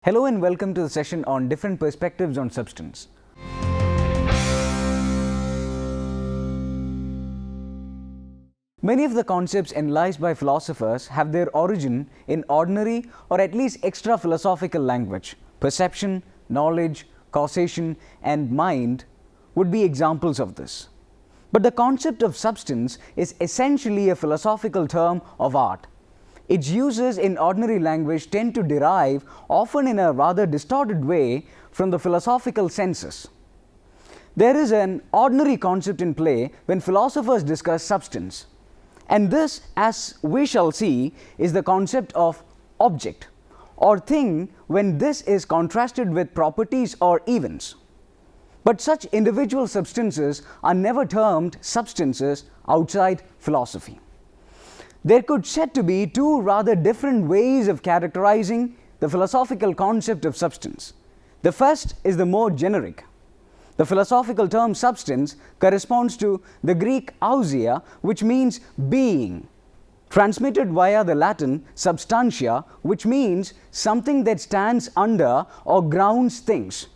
Hello and welcome to the session on different perspectives on substance. Many of the concepts analyzed by philosophers have their origin in ordinary or at least extra philosophical language. Perception, knowledge, causation, and mind would be examples of this. But the concept of substance is essentially a philosophical term of art. Its uses in ordinary language tend to derive, often in a rather distorted way, from the philosophical senses. There is an ordinary concept in play when philosophers discuss substance, and this, as we shall see, is the concept of object or thing when this is contrasted with properties or events. But such individual substances are never termed substances outside philosophy. There could said to be two rather different ways of characterizing the philosophical concept of substance. The first is the more generic. The philosophical term substance corresponds to the Greek ousia, which means being, transmitted via the Latin substantia, which means something that stands under or grounds things.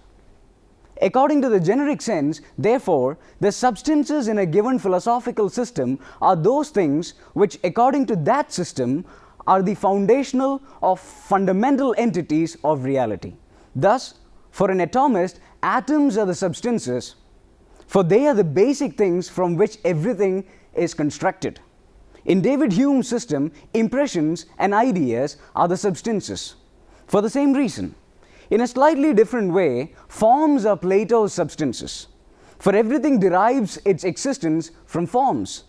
According to the generic sense, therefore, the substances in a given philosophical system are those things which, according to that system, are the foundational or fundamental entities of reality. Thus, for an atomist, atoms are the substances, for they are the basic things from which everything is constructed. In David Hume's system, impressions and ideas are the substances. For the same reason, in a slightly different way, forms are Plato's substances, for everything derives its existence from forms.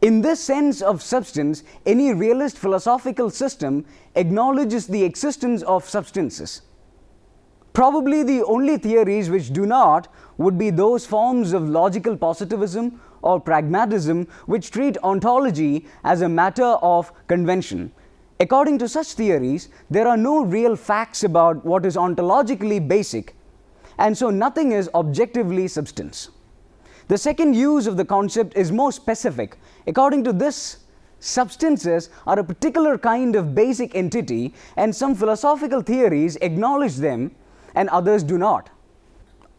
In this sense of substance, any realist philosophical system acknowledges the existence of substances. Probably the only theories which do not would be those forms of logical positivism or pragmatism which treat ontology as a matter of convention. According to such theories, there are no real facts about what is ontologically basic, and so nothing is objectively substance. The second use of the concept is more specific. According to this, substances are a particular kind of basic entity, and some philosophical theories acknowledge them and others do not.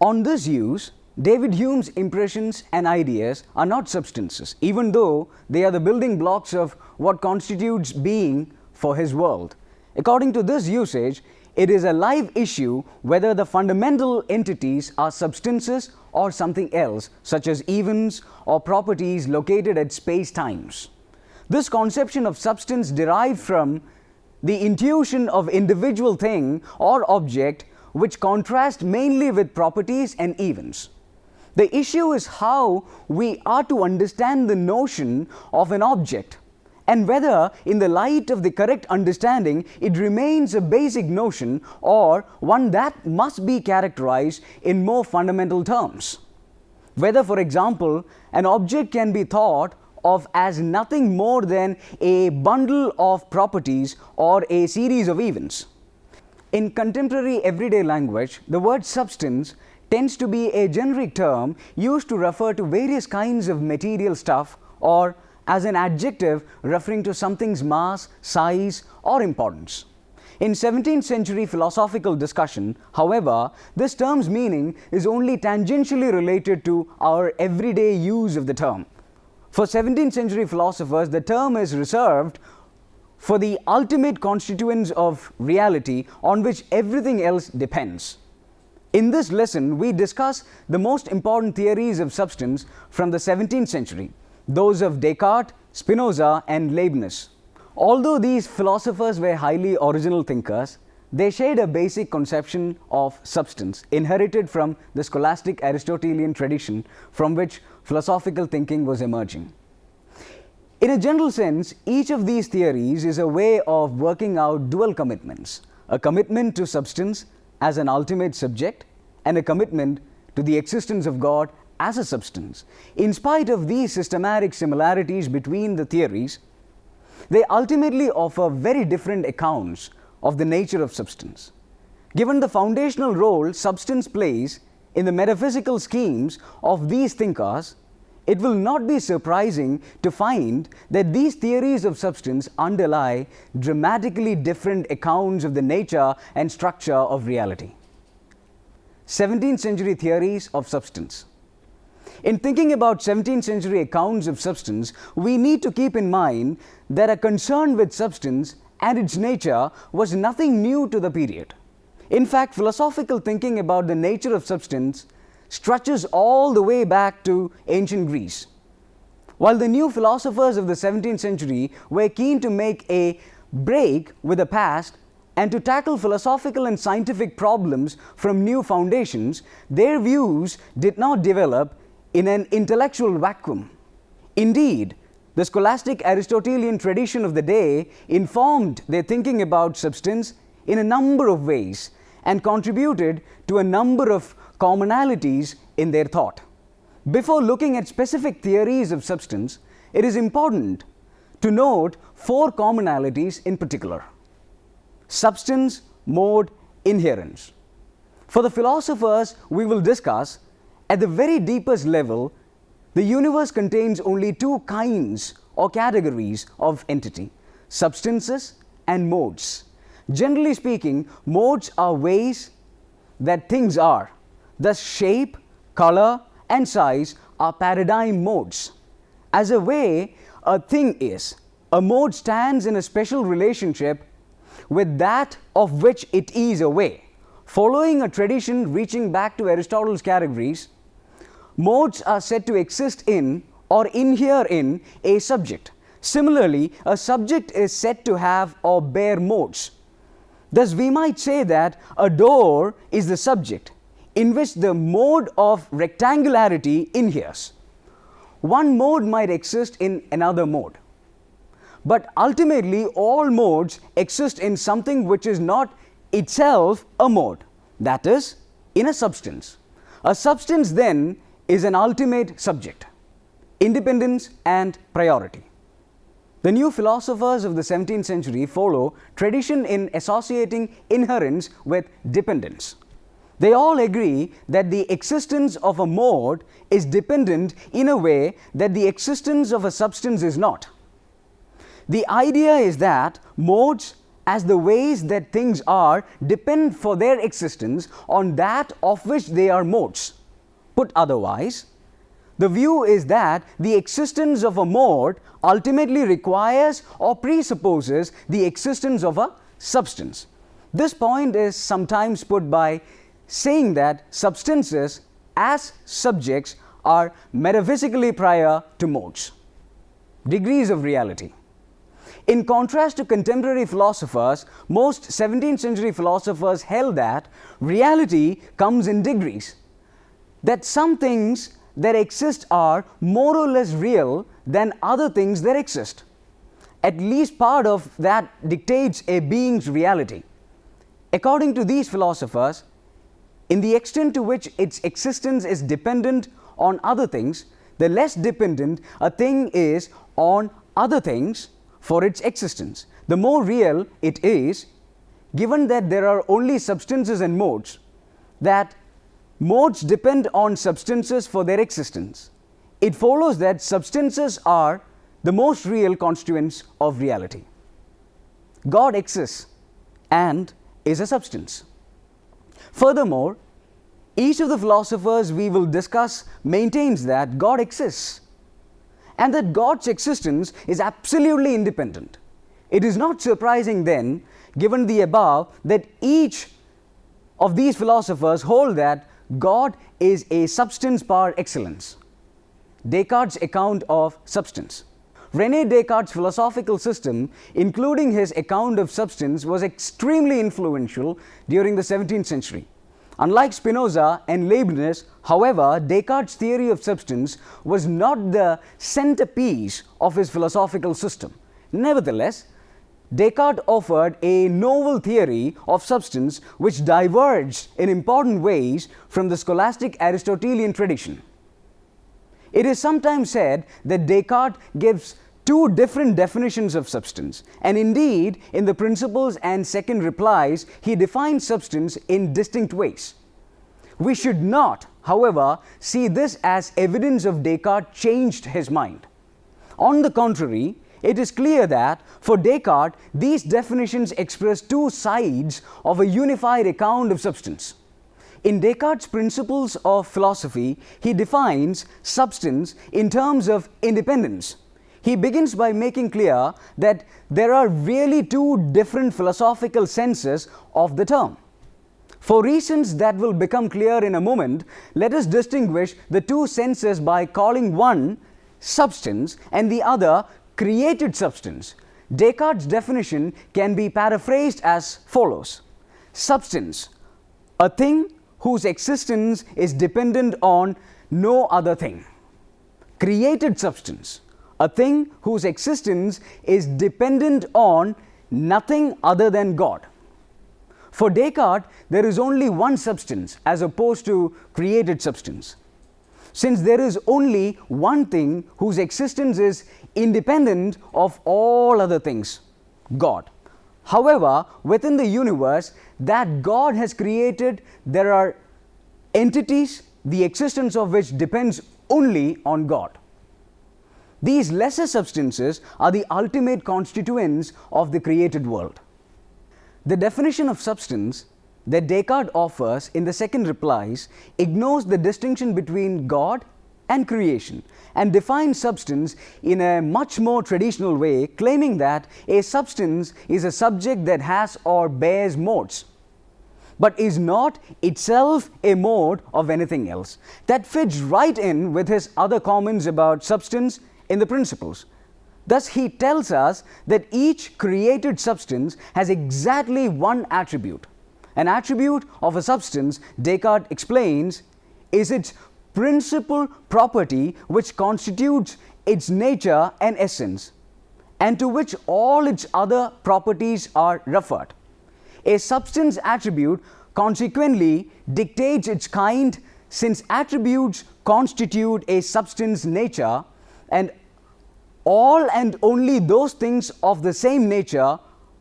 On this use, David Hume's impressions and ideas are not substances, even though they are the building blocks of what constitutes being for his world. According to this usage, it is a live issue whether the fundamental entities are substances or something else, such as events or properties located at space-times. This conception of substance derived from the intuition of individual thing or object, which contrast mainly with properties and events. The issue is how we are to understand the notion of an object, and whether, in the light of the correct understanding, it remains a basic notion or one that must be characterized in more fundamental terms. Whether, for example, an object can be thought of as nothing more than a bundle of properties or a series of events. In contemporary everyday language, the word substance tends to be a generic term used to refer to various kinds of material stuff, or as an adjective referring to something's mass, size, or importance. In 17th century philosophical discussion, however, this term's meaning is only tangentially related to our everyday use of the term. For 17th century philosophers, the term is reserved for the ultimate constituents of reality on which everything else depends. In this lesson, we discuss the most important theories of substance from the 17th century, those of Descartes, Spinoza, and Leibniz. Although these philosophers were highly original thinkers, they shared a basic conception of substance inherited from the scholastic Aristotelian tradition from which philosophical thinking was emerging. In a general sense, each of these theories is a way of working out dual commitments: a commitment to substance as an ultimate subject, and a commitment to the existence of God as a substance. In spite of these systematic similarities between the theories, they ultimately offer very different accounts of the nature of substance. Given the foundational role substance plays in the metaphysical schemes of these thinkers, it will not be surprising to find that these theories of substance underlie dramatically different accounts of the nature and structure of reality. 17th century theories of substance. In thinking about 17th century accounts of substance, we need to keep in mind that a concern with substance and its nature was nothing new to the period. In fact, philosophical thinking about the nature of substance stretches all the way back to ancient Greece. While the new philosophers of the 17th century were keen to make a break with the past and to tackle philosophical and scientific problems from new foundations, their views did not develop in an intellectual vacuum. Indeed, the scholastic Aristotelian tradition of the day informed their thinking about substance in a number of ways and contributed to a number of commonalities in their thought. Before looking at specific theories of substance, it is important to note 4 commonalities in particular: substance, mode, inherence. For the philosophers we will discuss, at the very deepest level, the universe contains only 2 kinds or categories of entity: substances and modes. Generally speaking, modes are ways that things are. Thus, shape, color, and size are paradigm modes. As a way a thing is, a mode stands in a special relationship with that of which it is a way. Following a tradition reaching back to Aristotle's categories, modes are said to exist in or inhere in a subject. Similarly, a subject is said to have or bear modes. Thus, we might say that a door is the subject in which the mode of rectangularity inheres. One mode might exist in another mode, but ultimately all modes exist in something which is not itself a mode, that is, in a substance. A substance then is an ultimate subject: independence and priority. The new philosophers of the 17th century follow tradition in associating inherence with dependence. They all agree that the existence of a mode is dependent in a way that the existence of a substance is not. The idea is that modes, as the ways that things are, depend for their existence on that of which they are modes. Put otherwise, the view is that the existence of a mode ultimately requires or presupposes the existence of a substance. This point is sometimes put by saying that substances as subjects are metaphysically prior to modes. Degrees of reality. In contrast to contemporary philosophers, most 17th century philosophers held that reality comes in degrees, that some things that exist are more or less real than other things that exist. At least part of that dictates a being's reality. According to these philosophers, in the extent to which its existence is dependent on other things, the less dependent a thing is on other things for its existence, the more real it is, given that there are only substances and modes, that modes depend on substances for their existence. It follows that substances are the most real constituents of reality. God exists and is a substance. Furthermore, each of the philosophers we will discuss maintains that God exists and that God's existence is absolutely independent. It is not surprising then, given the above, that each of these philosophers hold that God is a substance par excellence. Descartes' account of substance. René Descartes' philosophical system, including his account of substance, was extremely influential during the 17th century. Unlike Spinoza and Leibniz, however, Descartes' theory of substance was not the centerpiece of his philosophical system. Nevertheless, Descartes offered a novel theory of substance which diverged in important ways from the scholastic Aristotelian tradition. It is sometimes said that Descartes gives 2 different definitions of substance, and indeed, in the Principles and Second Replies, he defines substance in distinct ways. We should not, however, see this as evidence of Descartes changed his mind. On the contrary, it is clear that for Descartes, these definitions express two sides of a unified account of substance. In Descartes' Principles of Philosophy, he defines substance in terms of independence. He begins by making clear that there are really two different philosophical senses of the term. For reasons that will become clear in a moment, let us distinguish the two senses by calling one substance and the other created substance. Descartes' definition can be paraphrased as follows: substance, a thing whose existence is dependent on no other thing. Created substance, a thing whose existence is dependent on nothing other than God. For Descartes, there is only one substance as opposed to created substance. Since there is only one thing whose existence is independent of all other things, God. However, within the universe that God has created, there are entities, the existence of which depends only on God. These lesser substances are the ultimate constituents of the created world. The definition of substance that Descartes offers in the second replies ignores the distinction between God and creation and defines substance in a much more traditional way, claiming that a substance is a subject that has or bears modes, but is not itself a mode of anything else. That fits right in with his other comments about substance in the Principles. Thus, he tells us that each created substance has exactly one attribute. An attribute of a substance, Descartes explains, is its principal property which constitutes its nature and essence, and to which all its other properties are referred. A substance attribute consequently dictates its kind, since attributes constitute a substance nature, and all and only those things of the same nature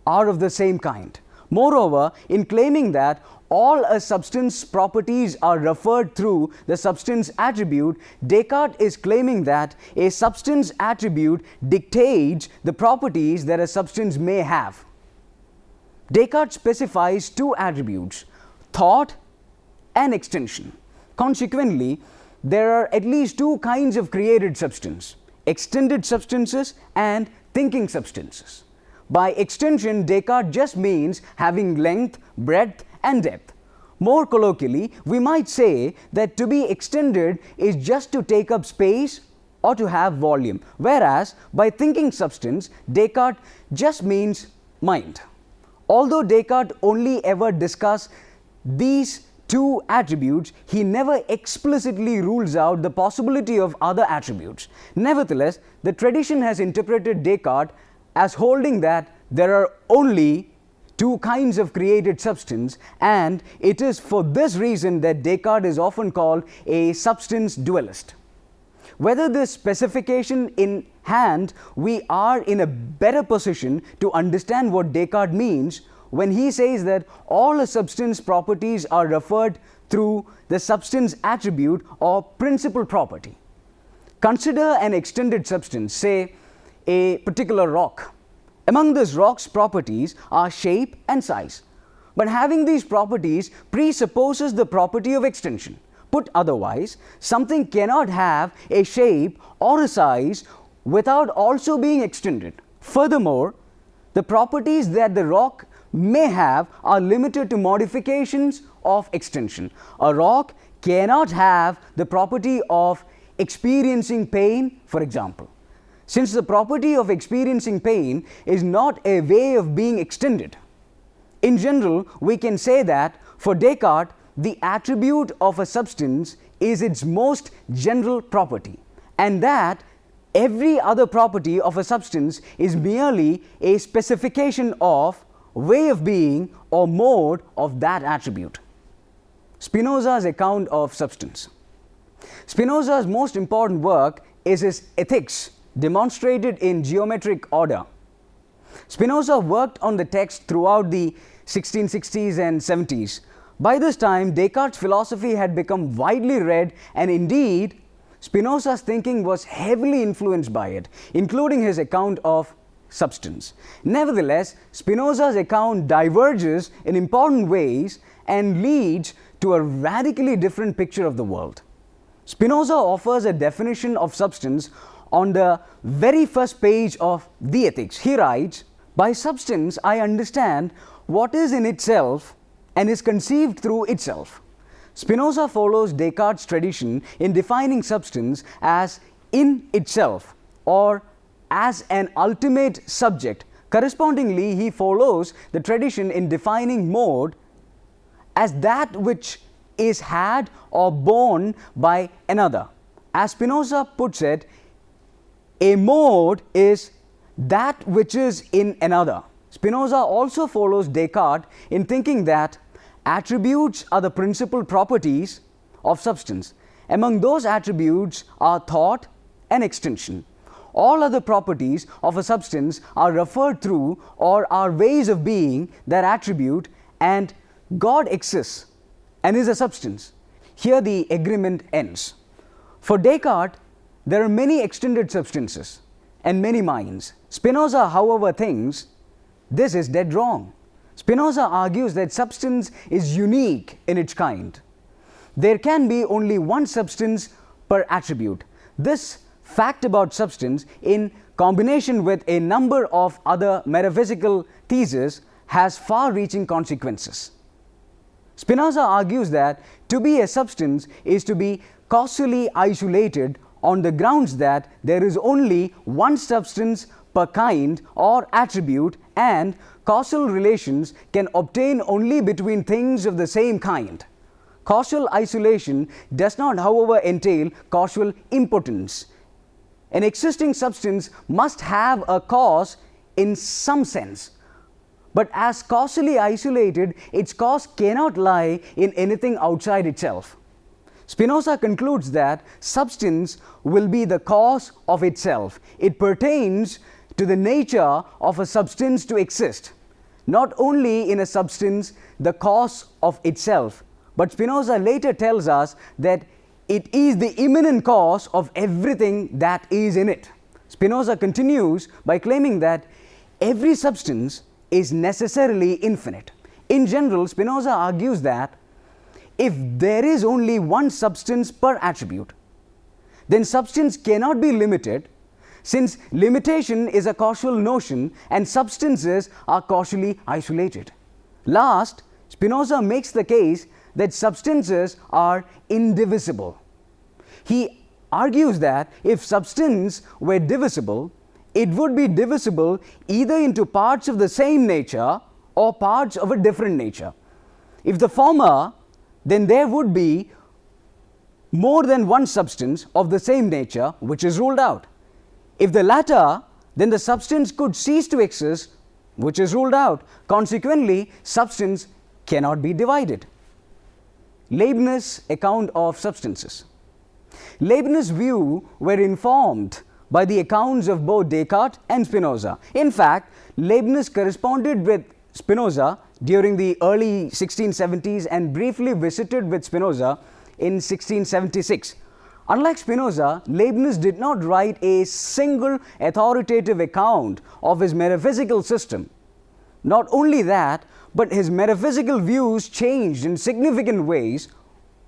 are of the same kind. Moreover, in claiming that all a substance properties are referred through the substance attribute, Descartes is claiming that a substance attribute dictates the properties that a substance may have. Descartes specifies two attributes, thought and extension. Consequently, there are at least two kinds of created substance: extended substances and thinking substances. By extension, Descartes just means having length, breadth, and depth. More colloquially, we might say that to be extended is just to take up space or to have volume, whereas by thinking substance, Descartes just means mind. Although Descartes only ever discusses these two attributes, he never explicitly rules out the possibility of other attributes. Nevertheless, the tradition has interpreted Descartes as holding that there are only two kinds of created substance, and it is for this reason that Descartes is often called a substance dualist. Whether this specification in hand, we are in a better position to understand what Descartes means when he says that all a substance properties are referred through the substance attribute or principal property. Consider an extended substance, say a particular rock. Among this rock's properties are shape and size. But having these properties presupposes the property of extension. Put otherwise, something cannot have a shape or a size without also being extended. Furthermore, the properties that the rock may have are limited to modifications of extension. A rock cannot have the property of experiencing pain, for example, since the property of experiencing pain is not a way of being extended. In general, we can say that for Descartes, the attribute of a substance is its most general property, and that every other property of a substance is merely a specification of way of being or mode of that attribute. Spinoza's account of substance. Spinoza's most important work is his Ethics, demonstrated in geometric order. Spinoza worked on the text throughout the 1660s and 70s, By this time, Descartes' philosophy had become widely read, and indeed, Spinoza's thinking was heavily influenced by it, including his account of substance. Nevertheless, Spinoza's account diverges in important ways and leads to a radically different picture of the world. Spinoza offers a definition of substance on the very first page of the Ethics. He writes, "By substance I understand what is in itself and is conceived through itself." Spinoza follows Descartes' tradition in defining substance as in itself or as an ultimate subject. Correspondingly, he follows the tradition in defining mode as that which is had or borne by another. As Spinoza puts it, a mode is that which is in another. Spinoza also follows Descartes in thinking that attributes are the principal properties of substance. Among those attributes are thought and extension. All other properties of a substance are referred through or are ways of being that attribute, and God exists and is a substance. Here the agreement ends. For Descartes, there are many extended substances and many minds. Spinoza, however, thinks this is dead wrong. Spinoza argues that substance is unique in its kind. There can be only one substance per attribute. This fact about substance, in combination with a number of other metaphysical theses, has far-reaching consequences. Spinoza argues that to be a substance is to be causally isolated on the grounds that there is only one substance per kind or attribute, and causal relations can obtain only between things of the same kind. Causal isolation does not, however, entail causal impotence. An existing substance must have a cause in some sense, but as causally isolated, its cause cannot lie in anything outside itself. Spinoza concludes that substance will be the cause of itself. It pertains to the nature of a substance to exist, not only in a substance the cause of itself, but Spinoza later tells us that it is the immanent cause of everything that is in it. Spinoza continues by claiming that every substance is necessarily infinite. In general, Spinoza argues that if there is only one substance per attribute, then substance cannot be limited, since limitation is a causal notion and substances are causally isolated. Last, Spinoza makes the case that substances are indivisible. He argues that if substance were divisible, it would be divisible either into parts of the same nature or parts of a different nature. If the former, then there would be more than one substance of the same nature, which is ruled out. If the latter, then the substance could cease to exist, which is ruled out. Consequently, substance cannot be divided. Leibniz's account of substances. Leibniz's view were informed by the accounts of both Descartes and Spinoza. In fact, Leibniz corresponded with Spinoza during the early 1670s and briefly visited with Spinoza in 1676. Unlike Spinoza, Leibniz did not write a single authoritative account of his metaphysical system. Not only that, but his metaphysical views changed in significant ways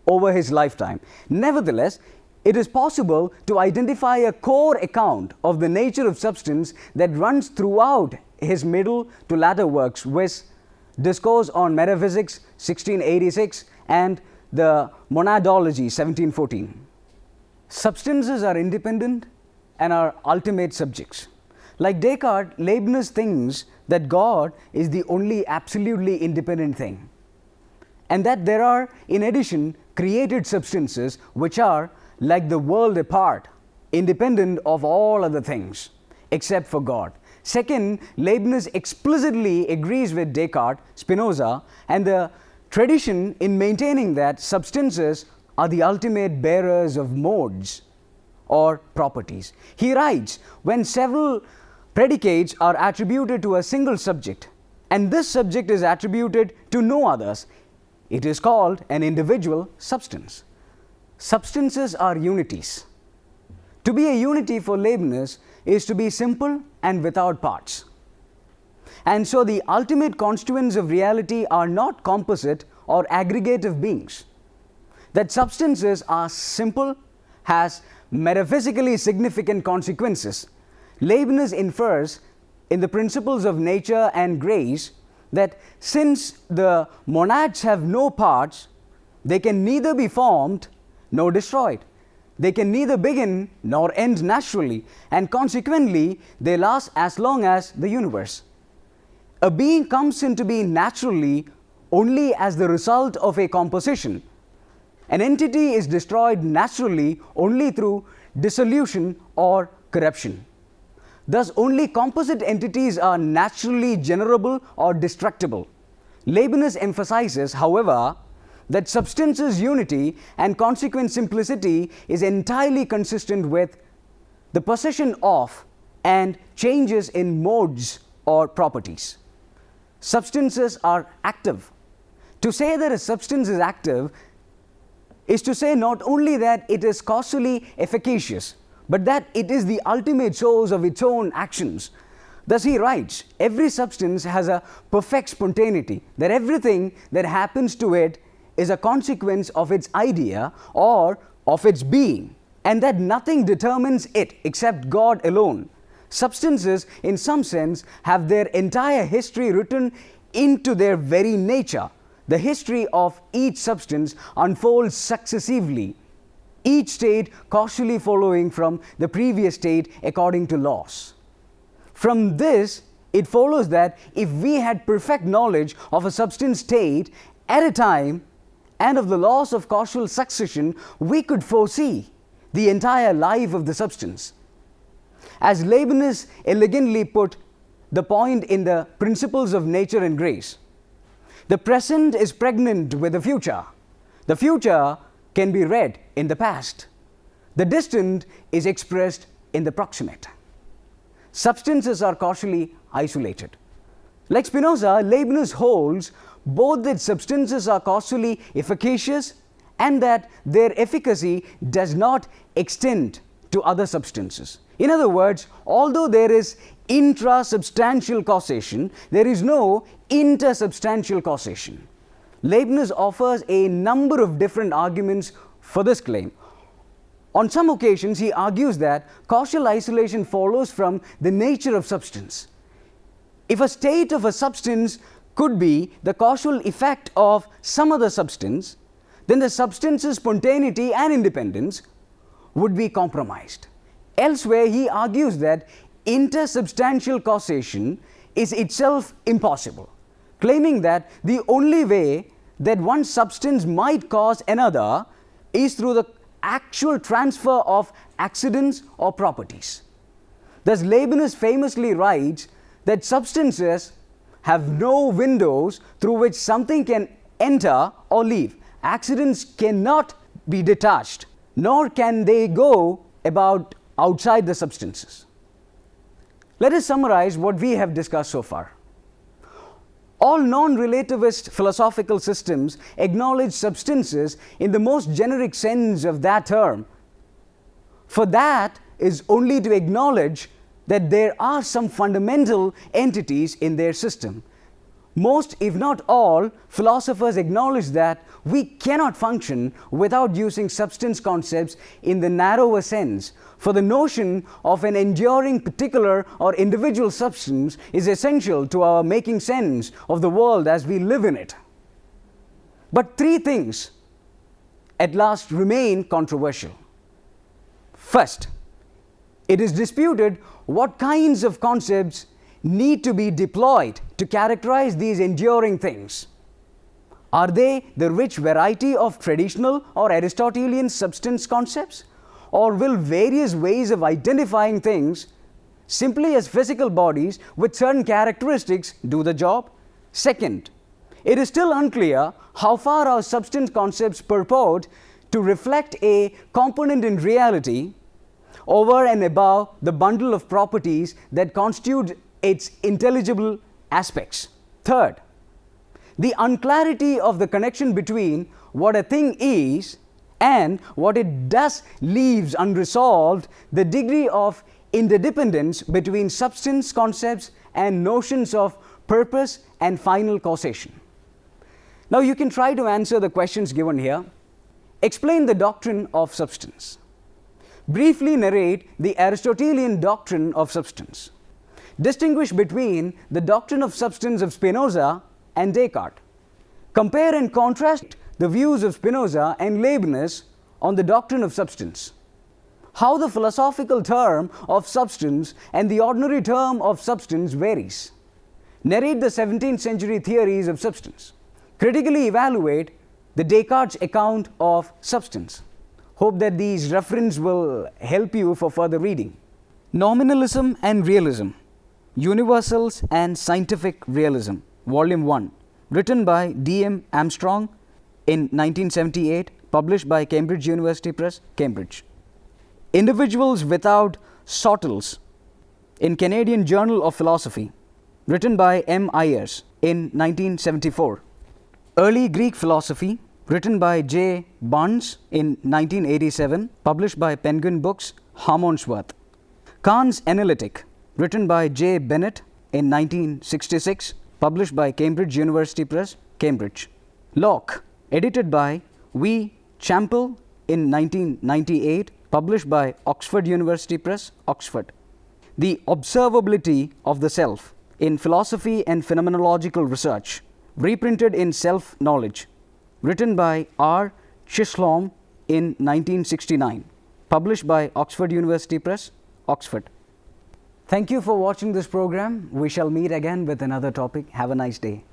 over his lifetime. Nevertheless, it is possible to identify a core account of the nature of substance that runs throughout his middle to latter works, with Discourse on Metaphysics 1686 and the Monadology 1714. Substances are independent and are ultimate subjects. Like Descartes, Leibniz thinks that God is the only absolutely independent thing, and that there are, in addition, created substances which are, like the world apart, independent of all other things, except for God. Second, Leibniz explicitly agrees with Descartes, Spinoza, and the tradition in maintaining that substances are the ultimate bearers of modes or properties. He writes, when several predicates are attributed to a single subject, and this subject is attributed to no others, it is called an individual substance. Substances are unities. To be a unity for Leibniz is to be simple and without parts. And so the ultimate constituents of reality are not composite or aggregative beings. That substances are simple has metaphysically significant consequences. Leibniz infers in the Principles of Nature and Grace that since the monads have no parts, they can neither be formed nor destroyed. They can neither begin nor end naturally, and consequently they last as long as the universe. A being comes into being naturally only as the result of a composition. An entity is destroyed naturally only through dissolution or corruption. Thus, only composite entities are naturally generable or destructible. Leibniz emphasizes, however, that substance's unity and consequent simplicity is entirely consistent with the possession of and changes in modes or properties. Substances are active. To say that a substance is active is to say not only that it is causally efficacious, but that it is the ultimate source of its own actions. Thus he writes, every substance has a perfect spontaneity, that everything that happens to it is a consequence of its idea or of its being, and that nothing determines it except God alone. Substances, in some sense, have their entire history written into their very nature. The history of each substance unfolds successively, each state causally following from the previous state according to laws. From this, it follows that if we had perfect knowledge of a substance state at a time and of the laws of causal succession, we could foresee the entire life of the substance. As Leibniz elegantly put the point in the Principles of Nature and Grace, the present is pregnant with the future. The future can be read in the past. The distant is expressed in the proximate. Substances are causally isolated. Like Spinoza, Leibniz holds both that substances are causally efficacious and that their efficacy does not extend to other substances. In other words, although there is intrasubstantial causation, there is no intersubstantial causation. Leibniz offers a number of different arguments for this claim. On some occasions, he argues that causal isolation follows from the nature of substance. If a state of a substance could be the causal effect of some other substance, then the substance's spontaneity and independence would be compromised. Elsewhere, he argues that intersubstantial causation is itself impossible, claiming that the only way that one substance might cause another is through the actual transfer of accidents or properties. Thus, Leibniz famously writes that substances have no windows through which something can enter or leave. Accidents cannot be detached, nor can they go about outside the substances. Let us summarize what we have discussed so far. All non-relativist philosophical systems acknowledge substances in the most generic sense of that term. For that is only to acknowledge that there are some fundamental entities in their system. Most, if not all, philosophers acknowledge that we cannot function without using substance concepts in the narrower sense, for the notion of an enduring particular or individual substance is essential to our making sense of the world as we live in it. But three things at last remain controversial. First, it is disputed what kinds of concepts need to be deployed to characterize these enduring things. Are they the rich variety of traditional or Aristotelian substance concepts? Or will various ways of identifying things simply as physical bodies with certain characteristics do the job? Second, it is still unclear how far our substance concepts purport to reflect a component in reality over and above the bundle of properties that constitute its intelligible aspects. Third, The unclarity of the connection between what a thing is and what it does leaves unresolved the degree of interdependence between substance concepts and notions of purpose and final causation. Now you can try to answer the questions given here. Explain the doctrine of substance. Briefly narrate the Aristotelian doctrine of substance. Distinguish between the doctrine of substance of Spinoza and Descartes. Compare and contrast the views of Spinoza and Leibniz on the doctrine of substance. How the philosophical term of substance and the ordinary term of substance varies. Narrate the 17th century theories of substance. Critically evaluate the Descartes account of substance. Hope that these references will help you for further reading. Nominalism and Realism, Universals and Scientific Realism, Volume 1, written by D.M. Armstrong in 1978, published by Cambridge University Press, Cambridge. Individuals Without Sortles, in Canadian Journal of Philosophy, written by M. Ayers in 1974. Early Greek Philosophy, written by J. Barnes in 1987, published by Penguin Books, Harmondsworth. Kant's Analytic, written by J. Bennett in 1966, published by Cambridge University Press, Cambridge. Locke, edited by V. Champel in 1998, published by Oxford University Press, Oxford. The Observability of the Self in Philosophy and Phenomenological Research, reprinted in Self-Knowledge, written by R. Chisholm in 1969, published by Oxford University Press, Oxford. Thank you for watching this program. We shall meet again with another topic. Have a nice day.